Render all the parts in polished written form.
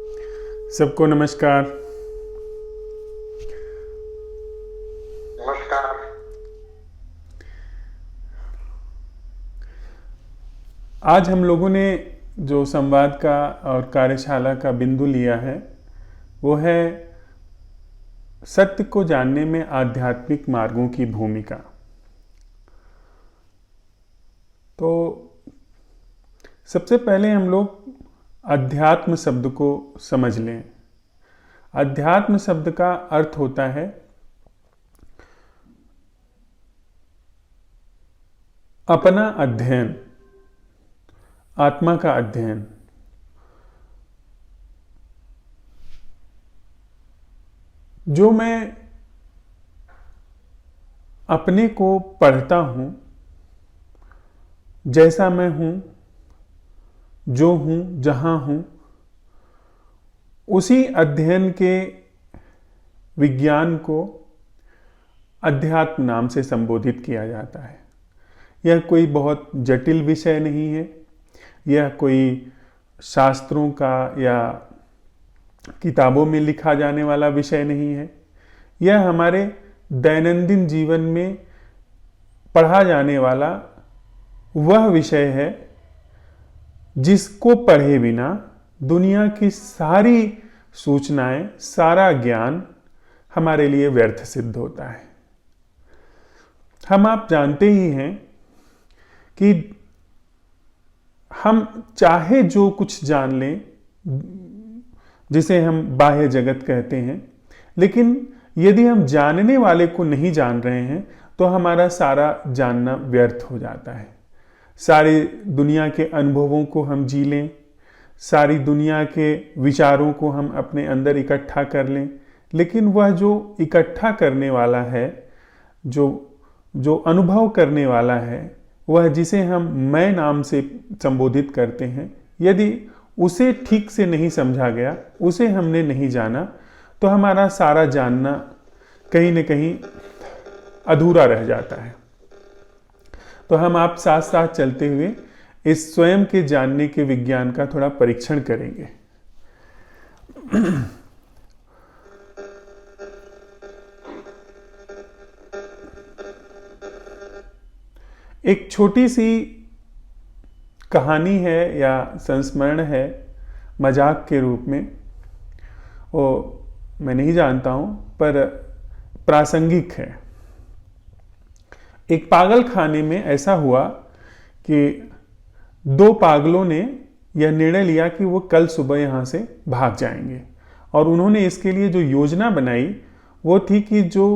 सबको नमस्कार। नमस्कार। आज हम लोगों ने जो संवाद का और कार्यशाला का बिंदु लिया है वो है सत्य को जानने में आध्यात्मिक मार्गों की भूमिका। तो सबसे पहले हम लोग अध्यात्म शब्द को समझ लें। अध्यात्म शब्द का अर्थ होता है अपना अध्ययन, आत्मा का अध्ययन। जो मैं अपने को पढ़ता हूं, जैसा मैं हूं, जो हूं, जहां हूं, उसी अध्ययन के विज्ञान को अध्यात्म नाम से संबोधित किया जाता है। यह कोई बहुत जटिल विषय नहीं है। यह कोई शास्त्रों का या किताबों में लिखा जाने वाला विषय नहीं है। यह हमारे दैनंदिन जीवन में पढ़ा जाने वाला वह विषय है जिसको पढ़े बिना दुनिया की सारी सूचनाएं, सारा ज्ञान हमारे लिए व्यर्थ सिद्ध होता है। आप जानते ही हैं कि हम चाहे जो कुछ जान लें, जिसे हम बाह्य जगत कहते हैं, लेकिन यदि हम जानने वाले को नहीं जान रहे हैं तो हमारा सारा जानना व्यर्थ हो जाता है। सारी दुनिया के अनुभवों को हम जी लें, सारी दुनिया के विचारों को हम अपने अंदर इकट्ठा कर लें, लेकिन वह जो इकट्ठा करने वाला है, जो अनुभव करने वाला है, वह जिसे हम मैं नाम से संबोधित करते हैं, यदि उसे ठीक से नहीं समझा गया, उसे हमने नहीं जाना, तो हमारा सारा जानना कहीं न कहीं अधूरा रह जाता है। तो हम आप साथ साथ चलते हुए इस स्वयं के जानने के विज्ञान का थोड़ा परीक्षण करेंगे। एक छोटी सी कहानी है या संस्मरण है मजाक के रूप में, वो मैं नहीं जानता हूं पर प्रासंगिक है। एक पागल खाने में ऐसा हुआ कि दो पागलों ने यह निर्णय लिया कि वो कल सुबह यहाँ से भाग जाएंगे, और उन्होंने इसके लिए जो योजना बनाई वो थी कि जो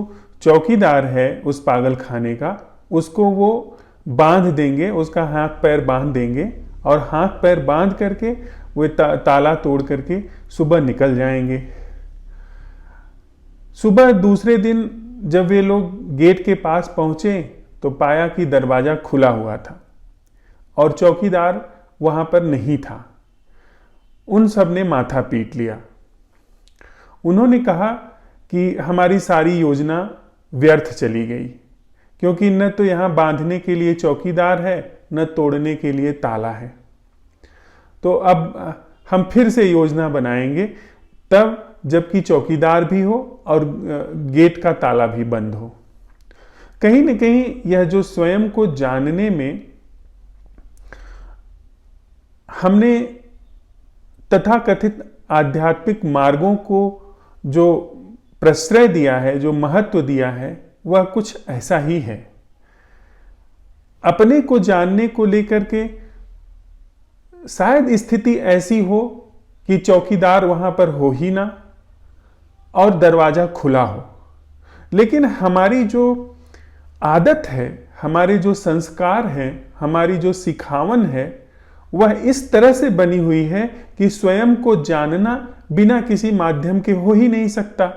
चौकीदार है उस पागल खाने का, उसको वो बांध देंगे, उसका हाथ पैर बांध देंगे, और हाथ पैर बांध करके वो ताला तोड़ करके सुबह निकल जाएंगे। सुबह दूसरे दिन जब वे लोग गेट के पास पहुंचे तो पाया कि दरवाजा खुला हुआ था और चौकीदार वहां पर नहीं था। उन सब ने माथा पीट लिया। उन्होंने कहा कि हमारी सारी योजना व्यर्थ चली गई, क्योंकि न तो यहां बांधने के लिए चौकीदार है, न तोड़ने के लिए ताला है। तो अब हम फिर से योजना बनाएंगे, तब जबकि चौकीदार भी हो और गेट का ताला भी बंद हो। कहीं न कहीं यह जो स्वयं को जानने में हमने तथाकथित आध्यात्मिक मार्गों को जो प्रश्रय दिया है, जो महत्व दिया है, वह कुछ ऐसा ही है। अपने को जानने को लेकर के शायद स्थिति ऐसी हो कि चौकीदार वहां पर हो ही ना और दरवाजा खुला हो, लेकिन हमारी जो आदत है, हमारे जो संस्कार हैं, हमारी जो सिखावन है, वह इस तरह से बनी हुई है कि स्वयं को जानना बिना किसी माध्यम के हो ही नहीं सकता।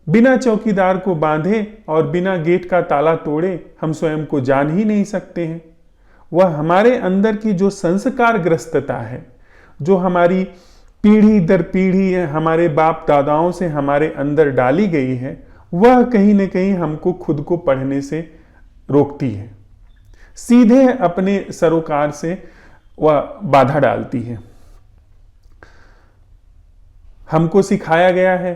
बिना चौकीदार को बांधे और बिना गेट का ताला तोड़े हम स्वयं को जान ही नहीं सकते हैं। वह हमारे अंदर की जो संस्कार ग्रस्तता है, जो हमारी पीढ़ी दर पीढ़ी है, हमारे बाप दादाओं से हमारे अंदर डाली गई है, वह कहीं न कहीं हमको खुद को पढ़ने से रोकती है, सीधे अपने सरोकार से वह बाधा डालती है। हमको सिखाया गया है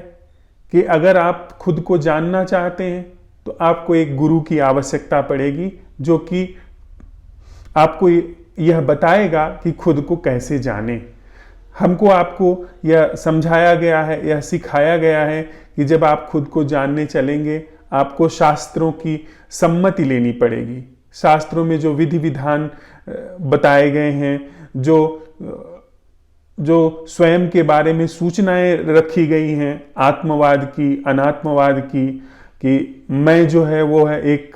कि अगर आप खुद को जानना चाहते हैं तो आपको एक गुरु की आवश्यकता पड़ेगी, जो कि आपको यह बताएगा कि खुद को कैसे जाने। हमको आपको यह समझाया गया है, यह सिखाया गया है कि जब आप खुद को जानने चलेंगे आपको शास्त्रों की सम्मति लेनी पड़ेगी। शास्त्रों में जो विधि विधान बताए गए हैं, जो स्वयं के बारे में सूचनाएं रखी गई हैं, आत्मवाद की, अनात्मवाद की, कि मैं जो है वो है एक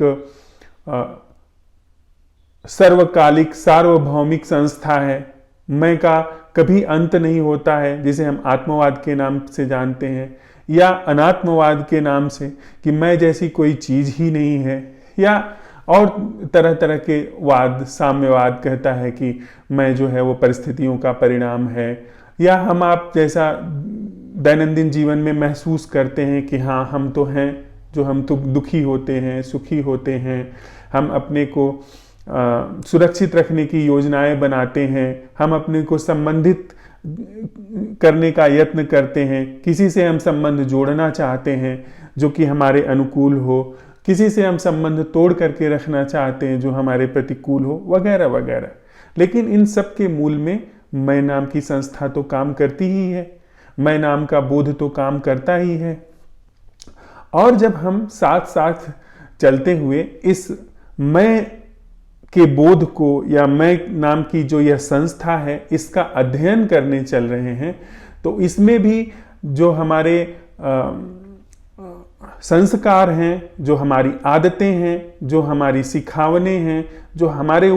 सर्वकालिक सार्वभौमिक संस्था है, मैं का कभी अंत नहीं होता है, जिसे हम आत्मवाद के नाम से जानते हैं, या अनात्मवाद के नाम से कि मैं जैसी कोई चीज ही नहीं है, या और तरह तरह के वाद, साम्यवाद कहता है कि मैं जो है वो परिस्थितियों का परिणाम है, या हम आप जैसा दैनंदिन जीवन में महसूस करते हैं कि हाँ हम तो हैं, जो हम तो दुखी होते हैं, सुखी होते हैं, हम अपने को सुरक्षित रखने की योजनाएं बनाते हैं, हम अपने को संबंधित करने का यत्न करते हैं, किसी से हम संबंध जोड़ना चाहते हैं जो कि हमारे अनुकूल हो, किसी से हम संबंध तोड़ करके रखना चाहते हैं जो हमारे प्रतिकूल हो, वगैरह वगैरह। लेकिन इन सब के मूल में मैं नाम की संस्था तो काम करती ही है, मैं नाम का बोध तो काम करता ही है। और जब हम साथ साथ चलते हुए इस मैं के बोध को, या मैं नाम की जो यह संस्था है, इसका अध्ययन करने चल रहे हैं, तो इसमें भी जो हमारे संस्कार हैं, जो हमारी आदतें हैं, जो हमारी सिखावनें हैं, जो हमारे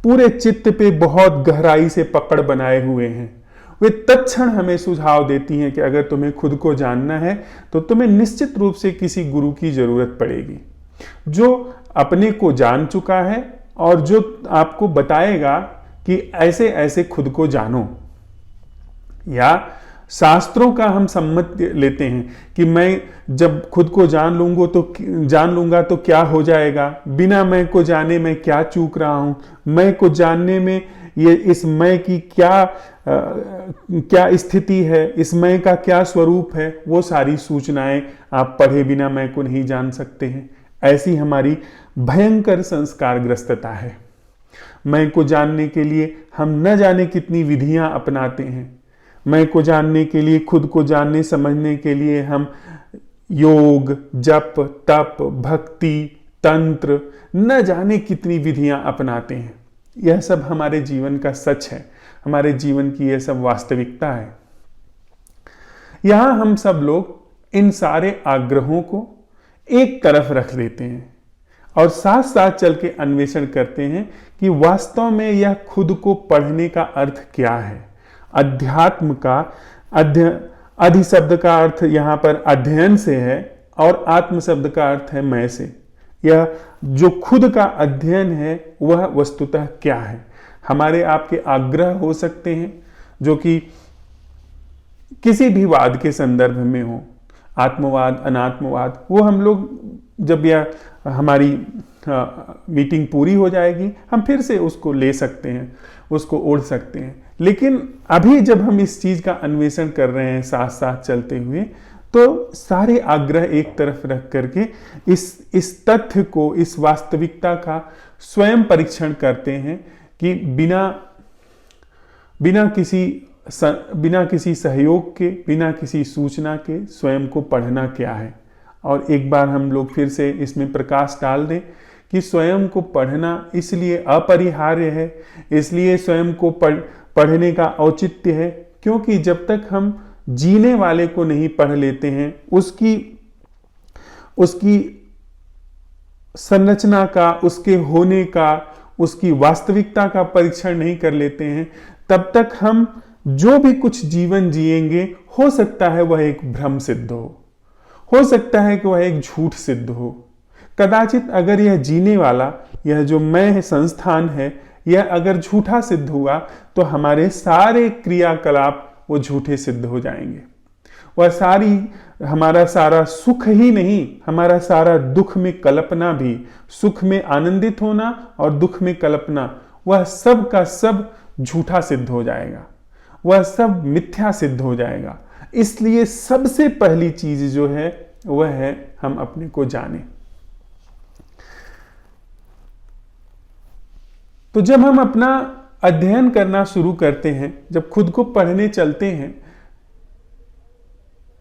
पूरे चित्त पे बहुत गहराई से पकड़ बनाए हुए हैं, वे तत्क्षण हमें सुझाव देती हैं कि अगर तुम्हें खुद को जानना है तो तुम्हें निश्चित रूप से किसी गुरु की जरूरत पड़ेगी, जो अपने को जान चुका है और जो आपको बताएगा कि ऐसे ऐसे खुद को जानो। या शास्त्रों का हम सम्मत लेते हैं कि मैं जब खुद को जान लूंगा तो क्या हो जाएगा, बिना मैं को जाने मैं क्या चूक रहा हूं, मैं को जानने में ये इस मैं की क्या स्थिति है, इस मैं का क्या स्वरूप है, वो सारी सूचनाएं आप पढ़े बिना मैं को नहीं जान सकते हैं। ऐसी हमारी भयंकर संस्कारग्रस्तता है। मैं को जानने के लिए हम न जाने कितनी विधियां अपनाते हैं। मैं को जानने के लिए, खुद को जानने समझने के लिए हम योग, जप, तप, भक्ति, तंत्र, न जाने कितनी विधियां अपनाते हैं। यह सब हमारे जीवन का सच है, हमारे जीवन की यह सब वास्तविकता है। यहां हम सब लोग इन सारे आग्रहों को एक तरफ रख देते हैं और साथ साथ चल के अन्वेषण करते हैं कि वास्तव में यह खुद को पढ़ने का अर्थ क्या है। अध्यात्म का अधि शब्द का अर्थ यहाँ पर अध्ययन से है और आत्म शब्द का अर्थ है मैं से। यह जो खुद का अध्ययन है वह वस्तुतः क्या है। हमारे आपके आग्रह हो सकते हैं जो कि किसी भी वाद के संदर्भ में हो, आत्मवाद, अनात्मवाद, वो हम लोग जब यह हमारी मीटिंग पूरी हो जाएगी हम फिर से उसको ले सकते हैं, उसको ओढ़ सकते हैं। लेकिन अभी जब हम इस चीज का अन्वेषण कर रहे हैं साथ साथ चलते हुए, तो सारे आग्रह एक तरफ रख करके इस तथ्य को, इस वास्तविकता का स्वयं परीक्षण करते हैं कि बिना किसी सहयोग के, बिना किसी सूचना के स्वयं को पढ़ना क्या है। और एक बार हम लोग फिर से इसमें प्रकाश डाल दें कि स्वयं को पढ़ना इसलिए अपरिहार्य है, इसलिए स्वयं को पढ़ने का औचित्य है क्योंकि जब तक हम जीने वाले को नहीं पढ़ लेते हैं, उसकी संरचना का, उसके होने का, उसकी वास्तविकता का परीक्षण नहीं कर लेते हैं, तब तक हम जो भी कुछ जीवन जिएंगे हो सकता है वह एक भ्रम सिद्ध हो सकता है कि वह एक झूठ सिद्ध हो। कदाचित अगर यह जीने वाला, यह जो मैं संस्थान है, यह अगर झूठा सिद्ध हुआ तो हमारे सारे क्रियाकलाप वो झूठे सिद्ध हो जाएंगे। वह हमारा सारा सुख ही नहीं, हमारा सारा दुख में कल्पना भी, सुख में आनंदित होना और दुख में कल्पना, वह सब का सब झूठा सिद्ध हो जाएगा, वह सब मिथ्या सिद्ध हो जाएगा। इसलिए सबसे पहली चीज जो है वह है हम अपने को जाने। तो जब हम अपना अध्ययन करना शुरू करते हैं, जब खुद को पढ़ने चलते हैं,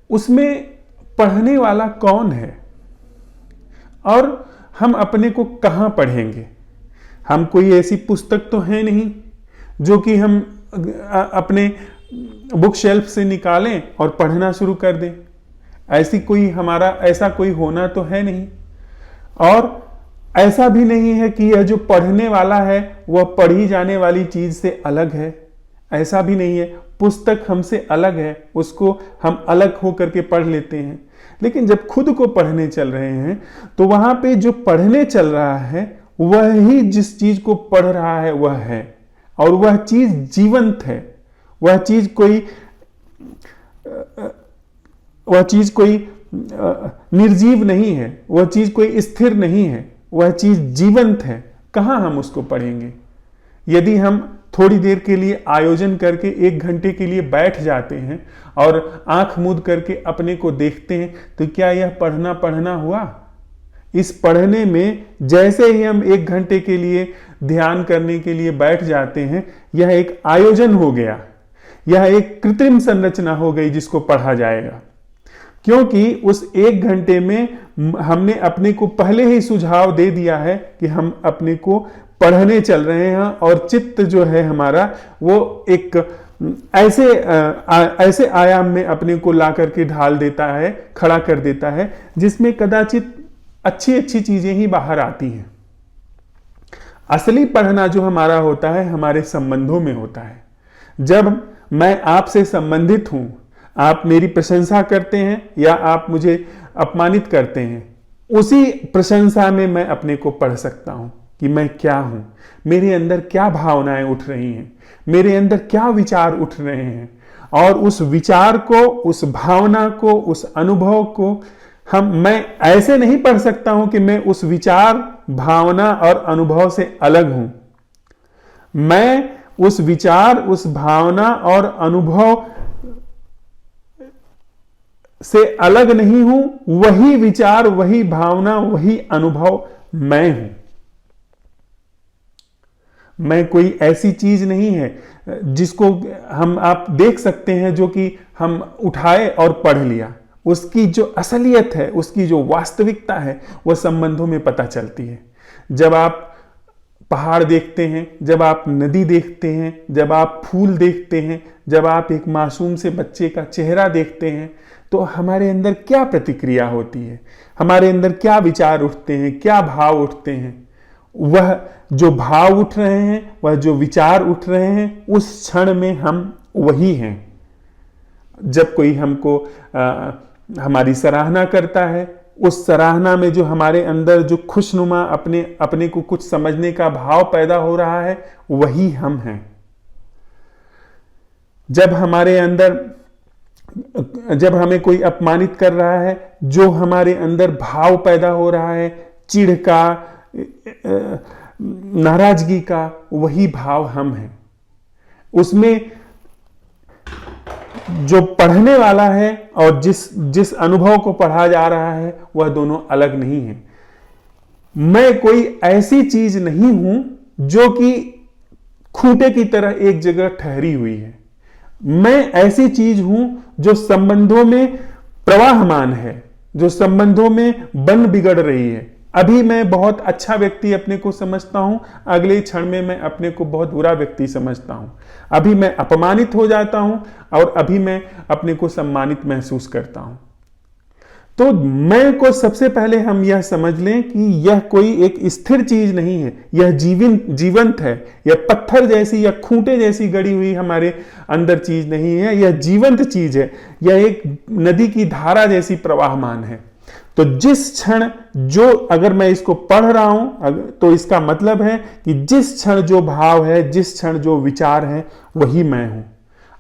उसमें पढ़ने वाला कौन है और हम अपने को कहां पढ़ेंगे। हम कोई ऐसी पुस्तक तो है नहीं जो कि हम अपने बुक शेल्फ से निकालें और पढ़ना शुरू कर दें। ऐसा कोई होना तो है नहीं। और ऐसा भी नहीं है कि यह जो पढ़ने वाला है वह पढ़ी जाने वाली चीज से अलग है। ऐसा भी नहीं है। पुस्तक हमसे अलग है, उसको हम अलग होकर के पढ़ लेते हैं। लेकिन जब खुद को पढ़ने चल रहे हैं तो वहां पे जो पढ़ने चल रहा है वह ही जिस चीज को पढ़ रहा है वह है, और वह चीज जीवंत है। वह चीज कोई निर्जीव नहीं है, वह चीज कोई स्थिर नहीं है, वह चीज जीवंत है। कहां हम उसको पढ़ेंगे? यदि हम थोड़ी देर के लिए आयोजन करके 1 घंटे के लिए बैठ जाते हैं और आंख मूंद करके अपने को देखते हैं, तो क्या यह पढ़ना हुआ? इस पढ़ने में जैसे ही हम 1 घंटे के लिए ध्यान करने के लिए बैठ जाते हैं, यह एक आयोजन हो गया, यह एक कृत्रिम संरचना हो गई जिसको पढ़ा जाएगा। क्योंकि उस 1 घंटे में हमने अपने को पहले ही सुझाव दे दिया है कि हम अपने को पढ़ने चल रहे हैं, और चित्त जो है हमारा वो एक ऐसे आयाम में अपने को ला करके ढाल देता है, खड़ा कर देता है, जिसमें कदाचित अच्छी चीजें ही बाहर आती हैं। असली पढ़ना जो हमारा होता है हमारे संबंधों में होता है। जब मैं आपसे संबंधित हूं, आप मेरी प्रशंसा करते हैं या आप मुझे अपमानित करते हैं, उसी प्रशंसा में मैं अपने को पढ़ सकता हूं कि मैं क्या हूं, मेरे अंदर क्या भावनाएं उठ रही हैं, मेरे अंदर क्या विचार उठ रहे हैं। और उस विचार को, उस भावना को, उस अनुभव को मैं ऐसे नहीं पढ़ सकता हूं कि मैं उस विचार, भावना और अनुभव से अलग हूं। मैं उस विचार, उस भावना और अनुभव से अलग नहीं हूं। वही विचार, वही भावना, वही अनुभव मैं हूं। मैं कोई ऐसी चीज नहीं है जिसको आप देख सकते हैं जो कि हम उठाए और पढ़ लिया। उसकी जो असलियत है, उसकी जो वास्तविकता है, वह संबंधों में पता चलती है। जब आप पहाड़ देखते हैं, जब आप नदी देखते हैं, जब आप फूल देखते हैं, जब आप एक मासूम से बच्चे का चेहरा देखते हैं, तो हमारे अंदर क्या प्रतिक्रिया होती है, हमारे अंदर क्या विचार उठते हैं, क्या भाव उठते हैं। वह जो भाव उठ रहे हैं, वह जो विचार उठ रहे हैं, उस क्षण में हम वही हैं। जब कोई हमको हमारी सराहना करता है, उस सराहना में जो हमारे अंदर जो खुशनुमा अपने को कुछ समझने का भाव पैदा हो रहा है, वही हम हैं। जब हमारे अंदर, जब हमें कोई अपमानित कर रहा है, जो हमारे अंदर भाव पैदा हो रहा है, चिढ़ का, नाराजगी का, वही भाव हम हैं। उसमें जो पढ़ने वाला है और जिस अनुभव को पढ़ा जा रहा है, वह दोनों अलग नहीं है। मैं कोई ऐसी चीज नहीं हूं जो कि खूंटे की तरह एक जगह ठहरी हुई है। मैं ऐसी चीज हूं जो संबंधों में प्रवाहमान है, जो संबंधों में बन बिगड़ रही है। अभी मैं बहुत अच्छा व्यक्ति अपने को समझता हूं, अगले क्षण में मैं अपने को बहुत बुरा व्यक्ति समझता हूं। अभी मैं अपमानित हो जाता हूं और अभी मैं अपने को सम्मानित महसूस करता हूं। तो मैं को सबसे पहले हम यह समझ लें कि यह कोई एक स्थिर चीज नहीं है, यह जीवंत है। यह पत्थर जैसी या खूंटे जैसी गड़ी हुई हमारे अंदर चीज नहीं है, यह जीवंत चीज है। यह एक नदी की धारा जैसी प्रवाहमान है। तो जिस क्षण जो, अगर मैं इसको पढ़ रहा हूं, तो इसका मतलब है कि जिस क्षण जो भाव है, जिस क्षण जो विचार है, वही मैं हूं।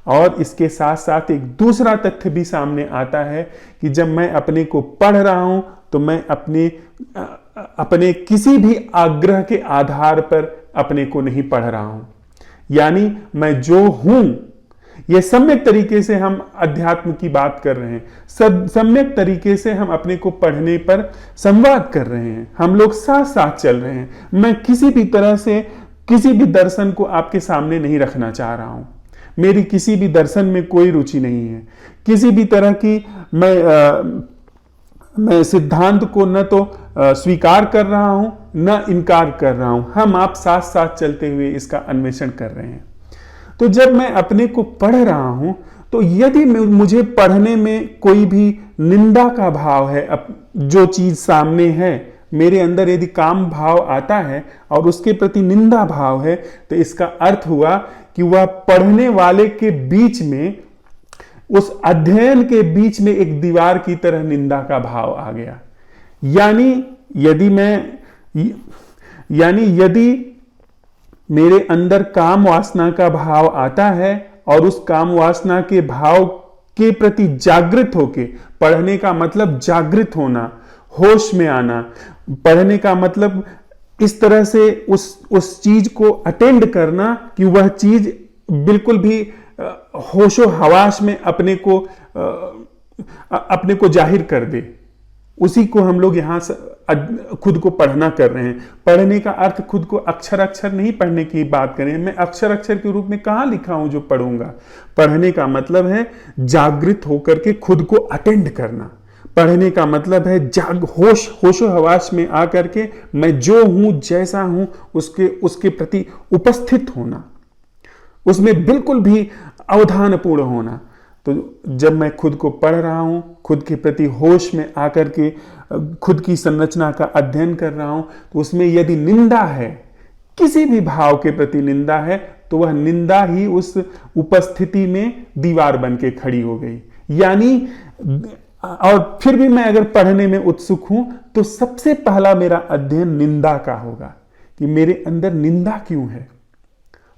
और इसके साथ साथ एक दूसरा तथ्य भी सामने आता है कि जब मैं अपने को पढ़ रहा हूं, तो मैं अपने किसी भी आग्रह के आधार पर अपने को नहीं पढ़ रहा हूं। यानी मैं जो हूं, यह सम्यक तरीके से हम अध्यात्म की बात कर रहे हैं, सम्यक तरीके से हम अपने को पढ़ने पर संवाद कर रहे हैं, हम लोग साथ साथ चल रहे हैं। मैं किसी भी तरह से किसी भी दर्शन को आपके सामने नहीं रखना चाह रहा हूं। मेरी किसी भी दर्शन में कोई रुचि नहीं है, किसी भी तरह की मैं सिद्धांत को न तो स्वीकार कर रहा हूं न इनकार कर रहा हूं। हम आप साथ साथ चलते हुए इसका अन्वेषण कर रहे हैं। तो जब मैं अपने को पढ़ रहा हूं, तो यदि मुझे पढ़ने में कोई भी निंदा का भाव है, जो चीज सामने है मेरे अंदर यदि काम भाव आता है और उसके प्रति निंदा भाव है, तो इसका अर्थ हुआ कि वह पढ़ने वाले के बीच में, उस अध्ययन के बीच में एक दीवार की तरह निंदा का भाव आ गया। यदि मेरे अंदर काम वासना का भाव आता है और उस काम वासना के भाव के प्रति जागृत होके, पढ़ने का मतलब जागृत होना, होश में आना, पढ़ने का मतलब इस तरह से उस चीज को अटेंड करना कि वह चीज बिल्कुल भी होशो हवास में अपने को जाहिर कर दे, उसी को हम लोग यहां खुद को पढ़ना कर रहे हैं। पढ़ने का अर्थ खुद को अक्षर अक्षर नहीं पढ़ने की बात करें। मैं अक्षर अक्षर के रूप में कहां लिखा हूं जो पढ़ूंगा। पढ़ने का मतलब है जागृत होकर के खुद को अटेंड करना। पढ़ने का मतलब है होशो हवास में आकर के मैं जो हूं, जैसा हूं, उसके प्रति उपस्थित होना, उसमें बिल्कुल भी अवधानपूर्ण होना। तो जब मैं खुद को पढ़ रहा हूं, खुद के प्रति होश में आकर के खुद की संरचना का अध्ययन कर रहा हूं, तो उसमें यदि निंदा है, किसी भी भाव के प्रति निंदा है, तो वह निंदा ही उस उपस्थिति में दीवार बन के खड़ी हो गई। और फिर भी मैं अगर पढ़ने में उत्सुक हूं, तो सबसे पहला मेरा अध्ययन निंदा का होगा कि मेरे अंदर निंदा क्यों है,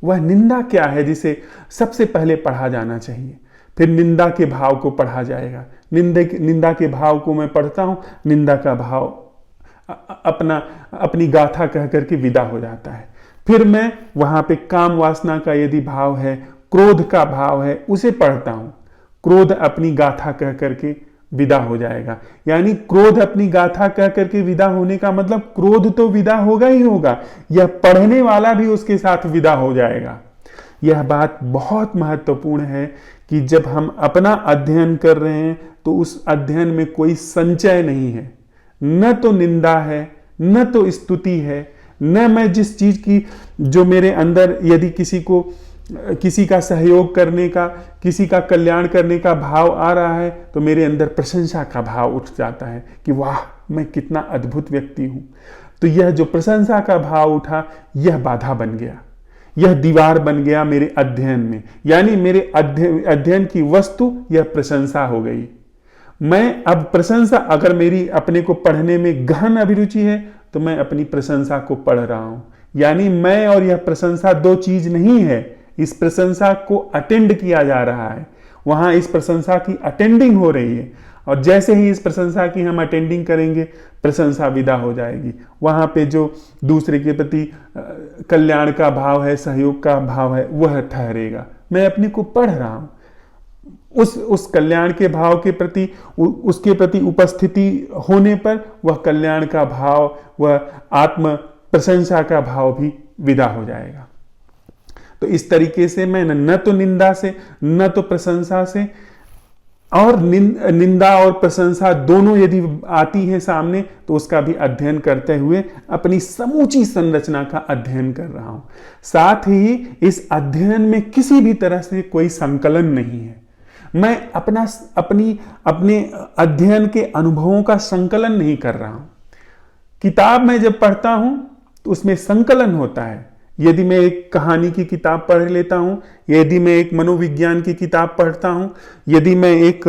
वह निंदा क्या है जिसे सबसे पहले पढ़ा जाना चाहिए। फिर निंदा के भाव को पढ़ा जाएगा। निंदा के भाव को मैं पढ़ता हूं, निंदा का भाव अपनी गाथा कह करके विदा हो जाता है। फिर मैं वहां पे काम वासना का यदि भाव है, क्रोध का भाव है, उसे पढ़ता हूं। क्रोध अपनी गाथा कह करके विदा हो जाएगा। यानी क्रोध अपनी गाथा कह करके विदा होने का मतलब क्रोध तो विदा होगा ही होगा, यह पढ़ने वाला भी उसके साथ विदा हो जाएगा। यह बात बहुत महत्वपूर्ण है कि जब हम अपना अध्ययन कर रहे हैं, तो उस अध्ययन में कोई संचय नहीं है, न तो निंदा है, न तो स्तुति है, न मैं जिस चीज की जो मेरे अंदर यदि किसी का सहयोग करने का, किसी का कल्याण करने का भाव आ रहा है, तो मेरे अंदर प्रशंसा का भाव उठ जाता है कि वाह, मैं कितना अद्भुत व्यक्ति हूं। तो यह जो प्रशंसा का भाव उठा, यह बाधा बन गया, यह दीवार बन गया मेरे अध्ययन में। यानी मेरे अध्ययन की वस्तु यह प्रशंसा हो गई। मैं अब प्रशंसा, अगर मेरी अपने को पढ़ने में गहन अभिरुचि है, तो मैं अपनी प्रशंसा को पढ़ रहा हूं। यानी मैं और यह प्रशंसा दो चीज नहीं है। इस प्रशंसा को अटेंड किया जा रहा है, वहां इस प्रशंसा की अटेंडिंग हो रही है, और जैसे ही इस प्रशंसा की हम अटेंडिंग करेंगे, प्रशंसा विदा हो जाएगी। वहां पे जो दूसरे के प्रति कल्याण का भाव है, सहयोग का भाव है, वह ठहरेगा। मैं अपने को पढ़ रहा हूं, उस कल्याण के भाव के प्रति, उसके प्रति उपस्थिति होने पर वह कल्याण का भाव, वह आत्म प्रशंसा का भाव भी विदा हो जाएगा। तो इस तरीके से मैं न तो निंदा से, न तो प्रशंसा से, और निंदा और प्रशंसा दोनों यदि आती है सामने, तो उसका भी अध्ययन करते हुए अपनी समूची संरचना का अध्ययन कर रहा हूं। साथ ही इस अध्ययन में किसी भी तरह से कोई संकलन नहीं है। मैं अपने अध्ययन के अनुभवों का संकलन नहीं कर रहा हूं। किताब में जब पढ़ता हूं, तो उसमें संकलन होता है। यदि मैं एक कहानी की किताब पढ़ लेता हूं, यदि मैं एक मनोविज्ञान की किताब पढ़ता हूं, यदि मैं एक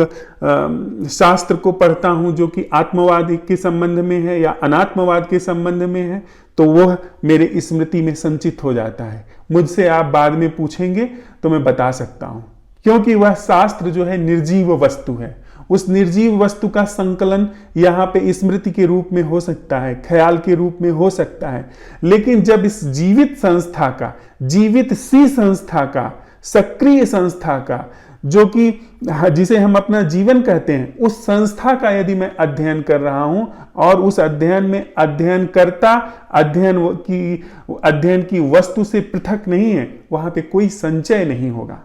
शास्त्र को पढ़ता हूं जो कि आत्मवाद के संबंध में है या अनात्मवाद के संबंध में है, तो वह मेरे स्मृति में संचित हो जाता है। मुझसे आप बाद में पूछेंगे तो मैं बता सकता हूं, क्योंकि वह शास्त्र जो है निर्जीव वस्तु है। उस निर्जीव वस्तु का संकलन यहां पे स्मृति के रूप में हो सकता है, ख्याल के रूप में हो सकता है, लेकिन जब इस जीवित संस्था का, जीवित सी संस्था का सक्रिय संस्था का, जो कि जिसे हम अपना जीवन कहते हैं, उस संस्था का यदि मैं अध्ययन कर रहा हूं और उस अध्ययन में अध्ययनकर्ता अध्ययन की वस्तु से पृथक नहीं है, वहां पे कोई संचय नहीं होगा।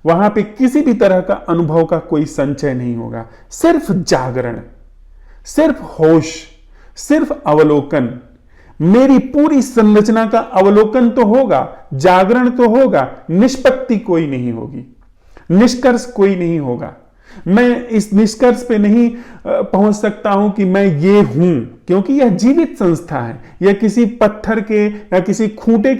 वहां पे किसी भी तरह का अनुभव का कोई संचय नहीं होगा। सिर्फ जागरण, सिर्फ होश, सिर्फ अवलोकन। मेरी पूरी संरचना का अवलोकन तो होगा, जागरण तो होगा, निष्पत्ति कोई नहीं होगी, निष्कर्ष कोई नहीं होगा। मैं इस निष्कर्ष पे नहीं पहुंच सकता हूं कि मैं ये हूं, क्योंकि यह जीवित संस्था है। यह किसी पत्थर के या किसी खूंटे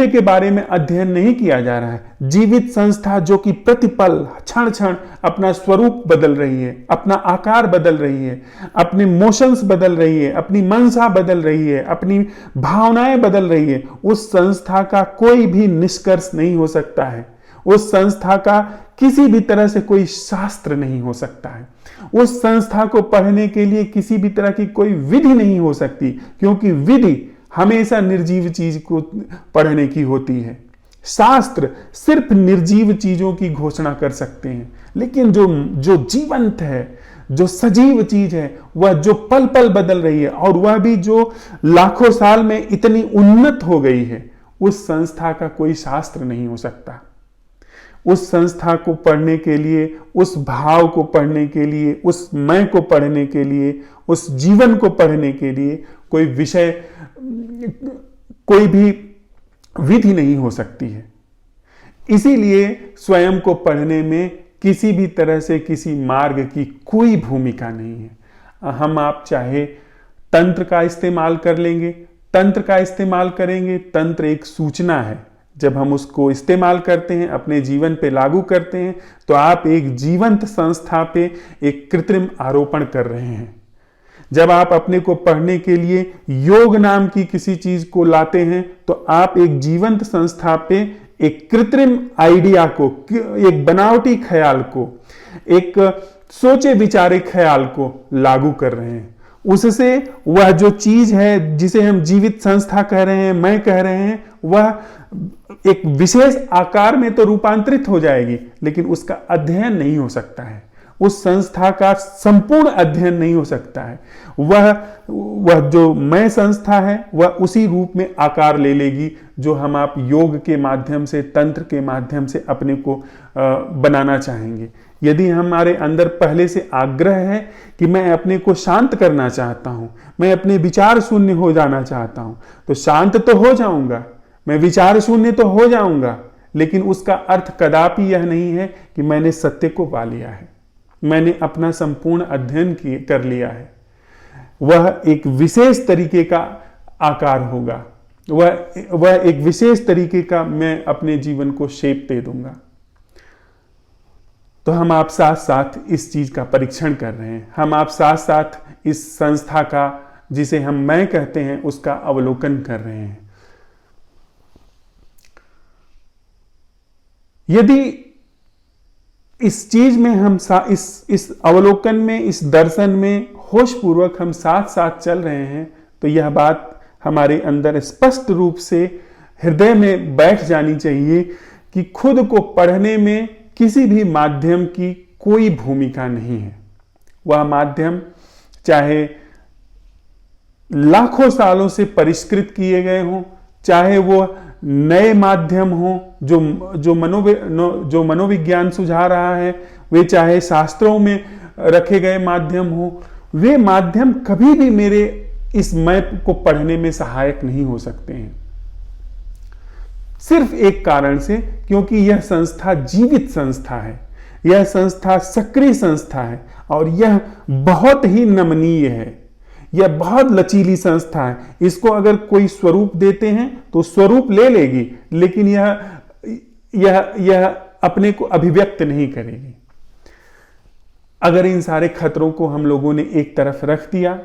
के बारे में अध्ययन नहीं किया जा रहा है। जीवित संस्था जो कि प्रतिपल क्षण क्षण अपना स्वरूप बदल रही है, अपना आकार बदल रही है, अपने मोशंस बदल रही है, अपनी मनसा बदल रही है, अपनी भावनाएं बदल रही है, उस संस्था का कोई भी निष्कर्ष नहीं हो सकता है। उस संस्था का किसी भी तरह से कोई शास्त्र नहीं हो सकता है। उस संस्था को पढ़ने के लिए किसी भी तरह की कोई विधि नहीं हो सकती, क्योंकि विधि हमेशा निर्जीव चीज को पढ़ने की होती है। शास्त्र सिर्फ निर्जीव चीजों की घोषणा कर सकते हैं, लेकिन जो जीवंत है, जो सजीव चीज है, वह जो पल पल बदल रही है, और वह भी जो लाखों साल में इतनी उन्नत हो गई है, उस संस्था का कोई शास्त्र नहीं हो सकता। उस संस्था को पढ़ने के लिए, उस भाव को पढ़ने के लिए, उस मैं को पढ़ने के लिए, उस जीवन को पढ़ने के लिए कोई विषय, कोई भी विधि नहीं हो सकती है। इसीलिए स्वयं को पढ़ने में किसी भी तरह से किसी मार्ग की कोई भूमिका नहीं है। हम आप चाहे तंत्र का इस्तेमाल कर लेंगे, तंत्र का इस्तेमाल करेंगे, तंत्र एक सूचना है। जब हम उसको इस्तेमाल करते हैं, अपने जीवन पे लागू करते हैं, तो आप एक जीवंत संस्था पे एक कृत्रिम आरोपण कर रहे हैं। जब आप अपने को पढ़ने के लिए योग नाम की किसी चीज को लाते हैं, तो आप एक जीवंत संस्था पे एक कृत्रिम आइडिया को, एक बनावटी ख्याल को, एक सोचे विचारे ख्याल को लागू कर रहे हैं। उससे वह जो चीज है जिसे हम जीवित संस्था कह रहे हैं, मैं कह रहे हैं, वह एक विशेष आकार में तो रूपांतरित हो जाएगी, लेकिन उसका अध्ययन नहीं हो सकता है। उस संस्था का संपूर्ण अध्ययन नहीं हो सकता है। वह जो मैं संस्था है, वह उसी रूप में आकार ले लेगी जो हम आप योग के माध्यम से, तंत्र के माध्यम से अपने को बनाना चाहेंगे। यदि हमारे अंदर पहले से आग्रह है कि मैं अपने को शांत करना चाहता हूं, मैं अपने विचार शून्य हो जाना चाहता हूं, तो शांत तो हो जाऊंगा, मैं विचार शून्य तो हो जाऊंगा, लेकिन उसका अर्थ कदापि यह नहीं है कि मैंने सत्य को पा लिया है, मैंने अपना संपूर्ण अध्ययन कर लिया है। वह एक विशेष तरीके का आकार होगा, वह एक विशेष तरीके का मैं अपने जीवन को शेप दे दूंगा। तो हम आप साथ साथ इस चीज का परीक्षण कर रहे हैं। हम आप साथ साथ इस संस्था का, जिसे हम मैं कहते हैं, उसका अवलोकन कर रहे हैं। यदि इस चीज में हम इस अवलोकन में, इस दर्शन में होशपूर्वक हम साथ साथ चल रहे हैं, तो यह बात हमारे अंदर स्पष्ट रूप से हृदय में बैठ जानी चाहिए कि खुद को पढ़ने में किसी भी माध्यम की कोई भूमिका नहीं है। वह माध्यम चाहे लाखों सालों से परिष्कृत किए गए हों, चाहे वो नए माध्यम हो जो मनोविज्ञान सुझा रहा है, वे चाहे शास्त्रों में रखे गए माध्यम हो, वे माध्यम कभी भी मेरे इस मैं को पढ़ने में सहायक नहीं हो सकते हैं। सिर्फ एक कारण से, क्योंकि यह संस्था जीवित संस्था है, यह संस्था सक्रिय संस्था है, और यह बहुत ही नमनीय है, यह बहुत लचीली संस्था है। इसको अगर कोई स्वरूप देते हैं तो स्वरूप ले लेगी, लेकिन यह अपने को अभिव्यक्त नहीं करेगी। अगर इन सारे खतरों को हम लोगों ने एक तरफ रख दिया,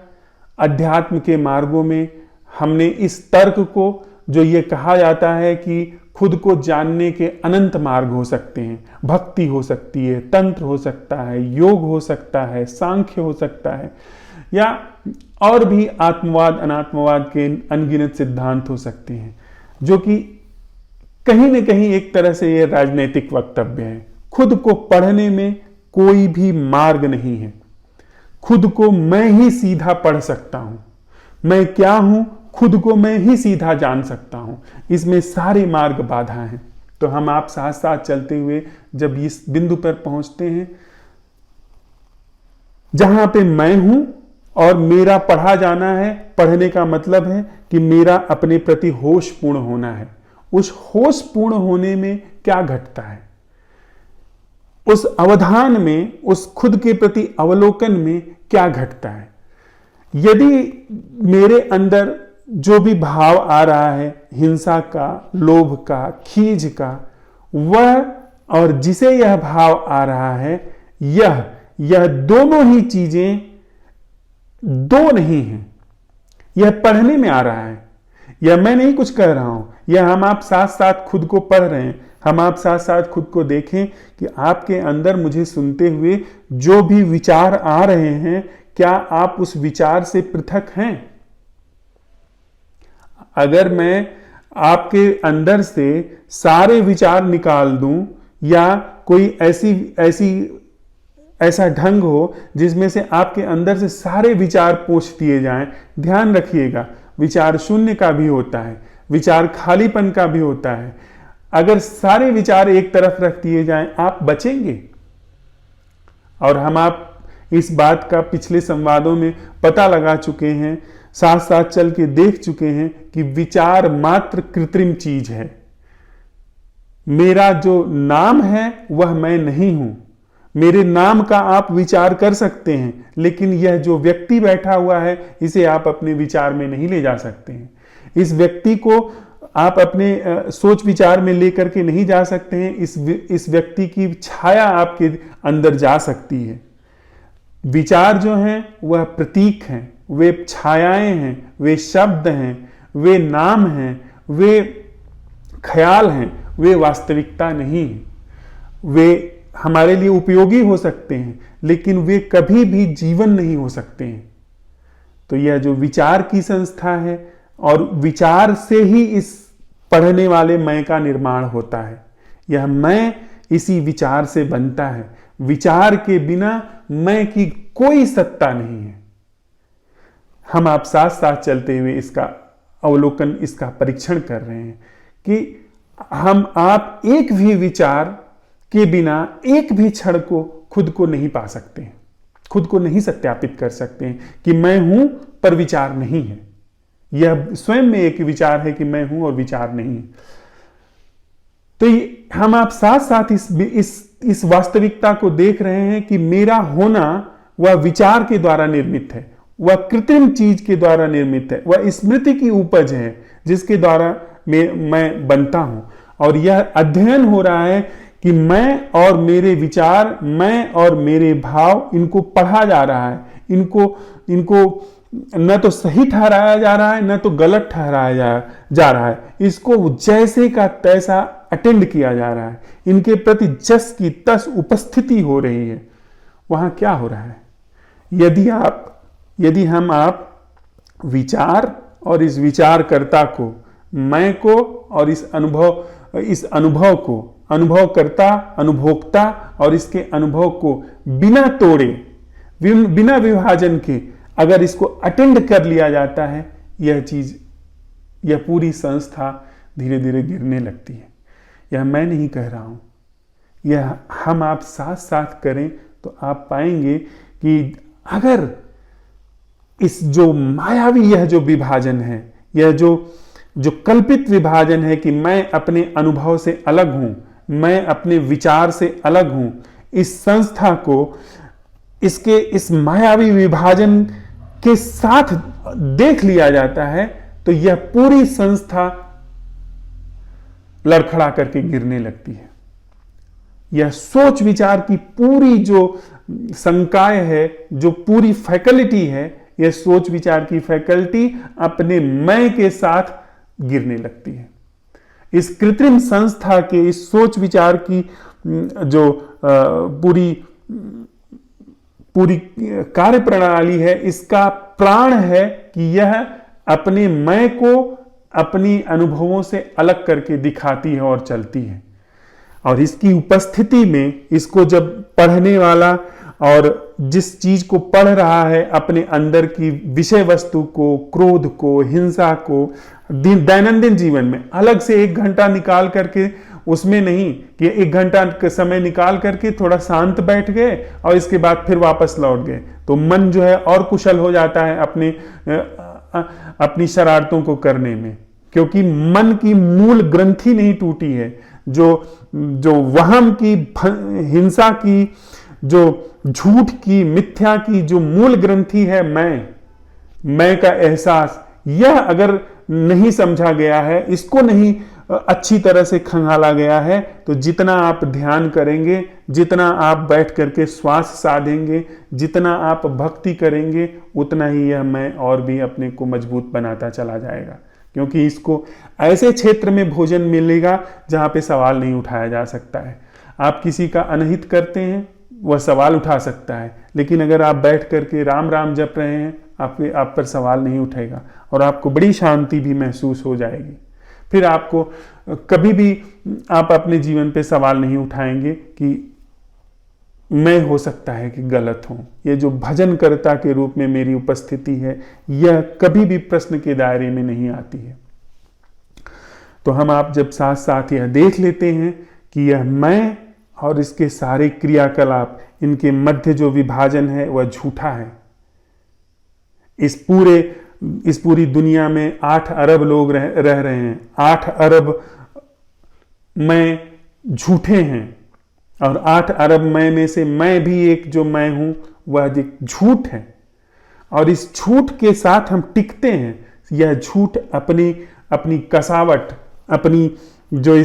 अध्यात्म के मार्गों में हमने इस तर्क को, जो ये कहा जाता है कि खुद को जानने के अनंत मार्ग हो सकते हैं, भक्ति हो सकती है, तंत्र हो सकता है, योग हो सकता है, सांख्य हो सकता है, या और भी आत्मवाद अनात्मवाद के अनगिनत सिद्धांत हो सकते हैं, जो कि कहीं न कहीं एक तरह से यह राजनीतिक वक्तव्य है। खुद को पढ़ने में कोई भी मार्ग नहीं है। खुद को मैं ही सीधा पढ़ सकता हूं। मैं क्या हूं, खुद को मैं ही सीधा जान सकता हूं। इसमें सारे मार्ग बाधा हैं। तो हम आप साथ साथ चलते हुए जब इस बिंदु पर पहुंचते हैं जहां पे मैं हूं और मेरा पढ़ा जाना है, पढ़ने का मतलब है कि मेरा अपने प्रति होशपूर्ण होना है। उस होशपूर्ण होने में क्या घटता है, उस अवधान में, उस खुद के प्रति अवलोकन में क्या घटता है। यदि मेरे अंदर जो भी भाव आ रहा है, हिंसा का, लोभ का, खीज का, वह और जिसे यह भाव आ रहा है, यह दोनों ही चीजें दो नहीं हैं। यह पढ़ने में आ रहा है। यह मैं नहीं कुछ कह रहा हूं, यह हम आप साथ साथ खुद को पढ़ रहे हैं। हम आप साथ साथ खुद को देखें कि आपके अंदर मुझे सुनते हुए जो भी विचार आ रहे हैं, क्या आप उस विचार से पृथक हैं? अगर मैं आपके अंदर से सारे विचार निकाल दूं, या कोई ऐसा ढंग हो जिसमें से आपके अंदर से सारे विचार पोंछ दिए जाएं, ध्यान रखिएगा, विचार शून्य का भी होता है, विचार खालीपन का भी होता है। अगर सारे विचार एक तरफ रख दिए जाएं, आप बचेंगे। और हम आप इस बात का पिछले संवादों में पता लगा चुके हैं, साथ साथ चल के देख चुके हैं कि विचार मात्र कृत्रिम चीज है। मेरा जो नाम है वह मैं नहीं हूं। मेरे नाम का आप विचार कर सकते हैं, लेकिन यह जो व्यक्ति बैठा हुआ है, इसे आप अपने विचार में नहीं ले जा सकते हैं। इस व्यक्ति को आप अपने सोच विचार में लेकर के नहीं जा सकते हैं। इस व्यक्ति की छाया आपके अंदर जा सकती है। विचार जो हैं वह प्रतीक हैं, वे छायाएं हैं, वे शब्द हैं, वे नाम हैं, वे ख्याल हैं, वे वास्तविकता नहीं है। वे हमारे लिए उपयोगी हो सकते हैं, लेकिन वे कभी भी जीवन नहीं हो सकते हैं। तो यह जो विचार की संस्था है, और विचार से ही इस पढ़ने वाले मैं का निर्माण होता है। यह मैं इसी विचार से बनता है। विचार के बिना मैं की कोई सत्ता नहीं है। हम आप साथ साथ चलते हुए इसका अवलोकन, इसका परीक्षण कर रहे हैं कि हम आप एक भी विचार के बिना एक भी क्षण को खुद को नहीं पा सकते हैं, खुद को नहीं सत्यापित कर सकते हैं कि मैं हूं पर विचार नहीं है। यह स्वयं में एक विचार है कि मैं हूं और विचार नहीं है। तो हम आप साथ साथ इस वास्तविकता को देख रहे हैं कि मेरा होना वह विचार के द्वारा निर्मित है, वह कृत्रिम चीज के द्वारा निर्मित है, वह स्मृति की उपज है जिसके द्वारा मैं बनता हूं। और यह अध्ययन हो रहा है कि मैं और मेरे विचार, मैं और मेरे भाव, इनको पढ़ा जा रहा है। इनको न तो सही ठहराया जा रहा है, न तो गलत ठहराया जा रहा है। इसको जैसे का तैसा अटेंड किया जा रहा है। इनके प्रति जस की तस उपस्थिति हो रही है। वहां क्या हो रहा है? यदि हम आप विचार और इस विचारकर्ता को, मैं को और इस अनुभव को, अनुभवकर्ता, अनुभोक्ता और इसके अनुभव को बिना तोड़े, बिना विभाजन के अगर इसको अटेंड कर लिया जाता है, यह पूरी संस्था धीरे धीरे गिरने लगती है। यह मैं नहीं कह रहा हूं, यह हम आप साथ साथ करें तो आप पाएंगे कि अगर इस जो मायावी यह जो विभाजन है, यह जो कल्पित विभाजन है कि मैं अपने अनुभव से अलग हूं, मैं अपने विचार से अलग हूं, इस संस्था को इस मायावी विभाजन के साथ देख लिया जाता है, तो यह पूरी संस्था लड़खड़ा करके गिरने लगती है। यह सोच विचार की पूरी जो संकाय है, जो पूरी फैकल्टी है, यह सोच विचार की फैकल्टी अपने मैं के साथ गिरने लगती है। इस कृत्रिम संस्था के इस सोच विचार की जो पूरी कार्य प्रणाली है, इसका प्राण है कि यह अपने मैं को अपनी अनुभवों से अलग करके दिखाती है और चलती है। और इसकी उपस्थिति में इसको जब पढ़ने वाला और जिस चीज को पढ़ रहा है अपने अंदर की विषय वस्तु को, क्रोध को, हिंसा को दैनंदिन जीवन में अलग से 1 घंटा निकाल करके, उसमें नहीं कि 1 घंटा का समय निकाल करके थोड़ा शांत बैठ गए और इसके बाद फिर वापस लौट गए, तो मन जो है और कुशल हो जाता है अपनी शरारतों को करने में, क्योंकि मन की मूल ग्रंथि नहीं टूटी है। जो वहम की, हिंसा की, जो झूठ की, मिथ्या की जो मूल ग्रंथि है मैं का एहसास, यह अगर नहीं समझा गया है, इसको नहीं अच्छी तरह से खंगाला गया है, तो जितना आप ध्यान करेंगे, जितना आप बैठ करके श्वास साधेंगे, जितना आप भक्ति करेंगे, उतना ही यह मैं और भी अपने को मजबूत बनाता चला जाएगा। क्योंकि इसको ऐसे क्षेत्र में भोजन मिलेगा जहां पे सवाल नहीं उठाया जा सकता है। आप किसी का अनहित करते हैं, वह सवाल उठा सकता है, लेकिन अगर आप बैठ करके राम राम जप रहे हैं, आप पर सवाल नहीं उठेगा और आपको बड़ी शांति भी महसूस हो जाएगी। फिर आपको कभी भी आप अपने जीवन पे सवाल नहीं उठाएंगे कि मैं हो सकता है कि गलत हूं। ये जो भजनकर्ता के रूप में मेरी उपस्थिति है, यह कभी भी प्रश्न के दायरे में नहीं आती है। तो हम आप जब साथ साथ यह देख लेते हैं कि यह मैं और इसके सारे क्रियाकलाप, इनके मध्य जो विभाजन है वह झूठा है। इस पूरी दुनिया में 8 अरब लोग रह रहे हैं, 8 अरब मैं झूठे हैं, और 8 अरब मैं में से मैं भी एक जो मैं हूं वह एक झूठ है। और इस झूठ के साथ हम टिकते हैं। यह झूठ अपनी कसावट, अपनी जो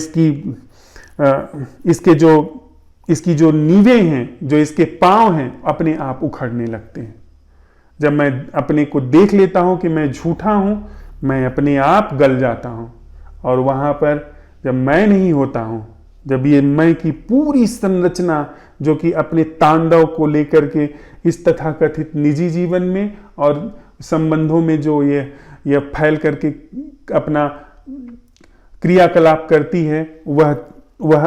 इसकी जो नींवें हैं, जो इसके पांव हैं, अपने आप उखड़ने लगते हैं। जब मैं अपने को देख लेता हूं कि मैं झूठा हूं, मैं अपने आप गल जाता हूं। और वहां पर जब मैं नहीं होता हूं, जब ये मैं की पूरी संरचना जो कि अपने तांडव को लेकर के इस तथाकथित निजी जीवन में और संबंधों में जो ये फैल करके अपना क्रियाकलाप करती है, वह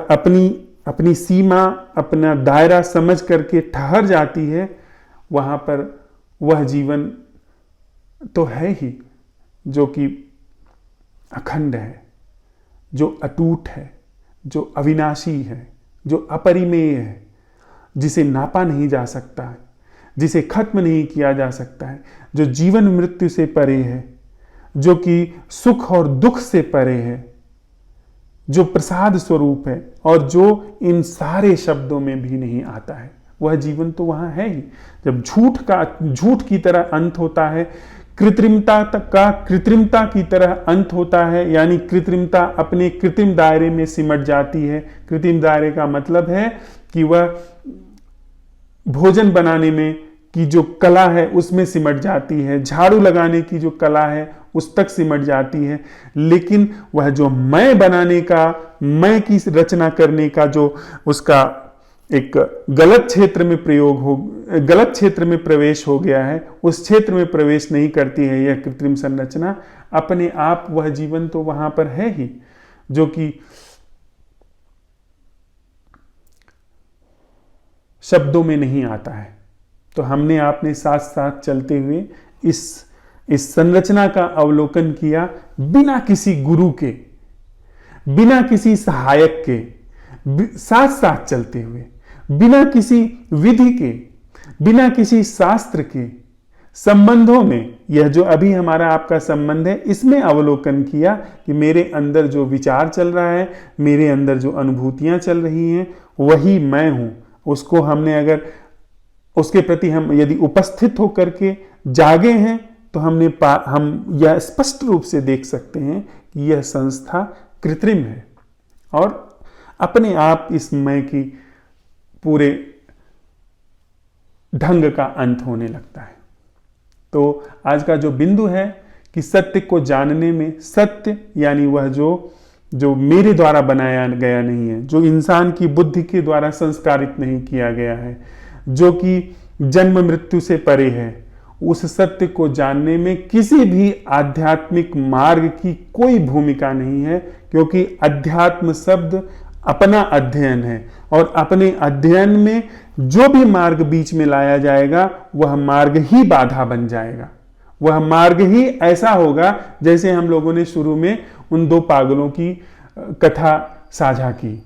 अपनी सीमा, अपना दायरा समझ करके ठहर जाती है, वहां पर वह जीवन तो है ही जो कि अखंड है, जो अटूट है, जो अविनाशी है, जो अपरिमेय है, जिसे नापा नहीं जा सकता है, जिसे खत्म नहीं किया जा सकता है, जो जीवन मृत्यु से परे है, जो कि सुख और दुख से परे है, जो प्रसाद स्वरूप है और जो इन सारे शब्दों में भी नहीं आता है। वह जीवन तो वहां है ही। जब झूठ की तरह अंत होता है, कृत्रिमता की तरह अंत होता है, यानी कृत्रिमता अपने कृत्रिम दायरे में सिमट जाती है। कृत्रिम दायरे का मतलब है कि वह भोजन बनाने में की जो कला है उसमें सिमट जाती है, झाड़ू लगाने की जो कला है उस तक सिमट जाती है, लेकिन वह जो मैं बनाने का, मैं की रचना करने का जो उसका एक गलत क्षेत्र में प्रवेश हो गया है, उस क्षेत्र में प्रवेश नहीं करती है यह कृत्रिम संरचना। अपने आप वह जीवन तो वहां पर है ही, जो कि शब्दों में नहीं आता है। तो हमने आपने साथ साथ चलते हुए इस संरचना का अवलोकन किया, बिना किसी गुरु के, बिना किसी सहायक के, साथ साथ चलते हुए, बिना किसी विधि के, बिना किसी शास्त्र के संबंधों में, यह जो अभी हमारा आपका संबंध है, इसमें अवलोकन किया कि मेरे अंदर जो विचार चल रहा है, मेरे अंदर जो अनुभूतियां चल रही हैं, वही मैं हूं। उसको हमने अगर उसके प्रति हम यदि उपस्थित होकर के जागे हैं, तो हम यह स्पष्ट रूप से देख सकते हैं कि यह संस्था कृत्रिम है और अपने आप इस मैं की पूरे ढंग का अंत होने लगता है। तो आज का जो बिंदु है कि सत्य को जानने में, सत्य यानी वह जो मेरे द्वारा बनाया गया नहीं है, जो इंसान की बुद्धि के द्वारा संस्कारित नहीं किया गया है, जो कि जन्म मृत्यु से परे है, उस सत्य को जानने में किसी भी आध्यात्मिक मार्ग की कोई भूमिका नहीं है, क्योंकि अध्यात्म शब्द अपना अध्ययन है और अपने अध्ययन में जो भी मार्ग बीच में लाया जाएगा वह मार्ग ही बाधा बन जाएगा। वह मार्ग ही ऐसा होगा जैसे हम लोगों ने शुरू में उन दो पागलों की कथा साझा की।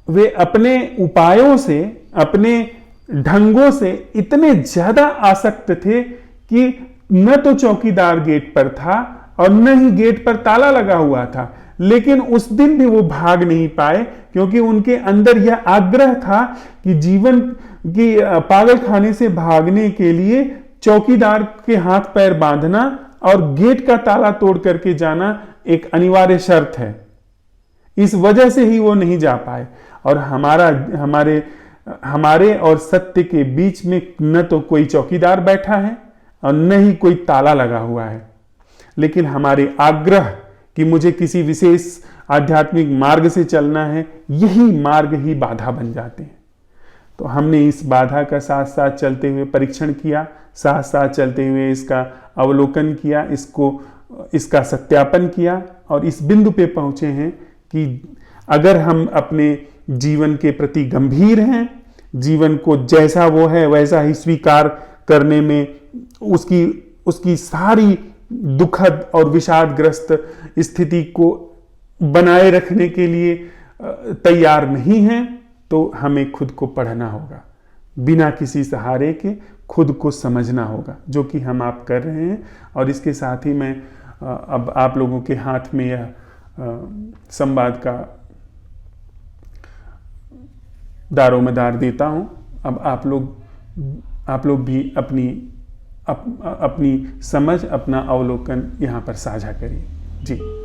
वे अपने उपायों से, अपने ढंगों से इतने ज्यादा आसक्त थे कि न तो चौकीदार गेट पर था और न ही गेट पर ताला लगा हुआ था, लेकिन उस दिन भी वो भाग नहीं पाए, क्योंकि उनके अंदर यह आग्रह था कि जीवन की पागल खाने से भागने के लिए चौकीदार के हाथ पैर बांधना और गेट का ताला तोड़ करके जाना एक अनिवार्य शर्त है। इस वजह से ही वो नहीं जा पाए। और हमारे और सत्य के बीच में न तो कोई चौकीदार बैठा है और न ही कोई ताला लगा हुआ है, लेकिन हमारे आग्रह कि मुझे किसी विशेष आध्यात्मिक मार्ग से चलना है, यही मार्ग ही बाधा बन जाते हैं। तो हमने इस बाधा का साथ साथ चलते हुए परीक्षण किया, साथ साथ चलते हुए इसका अवलोकन किया, इसका सत्यापन किया और इस बिंदु पे पहुंचे हैं कि अगर हम अपने जीवन के प्रति गंभीर हैं, जीवन को जैसा वो है वैसा ही स्वीकार करने में उसकी सारी दुखद और विषादग्रस्त स्थिति को बनाए रखने के लिए तैयार नहीं हैं, तो हमें खुद को पढ़ना होगा, बिना किसी सहारे के खुद को समझना होगा, जो कि हम आप कर रहे हैं। और इसके साथ ही मैं अब आप लोगों के हाथ में यह संवाद का दारोमदार देता हूं। अब आप लोग भी अपनी समझ, अपना अवलोकन यहां पर साझा करिए। जी।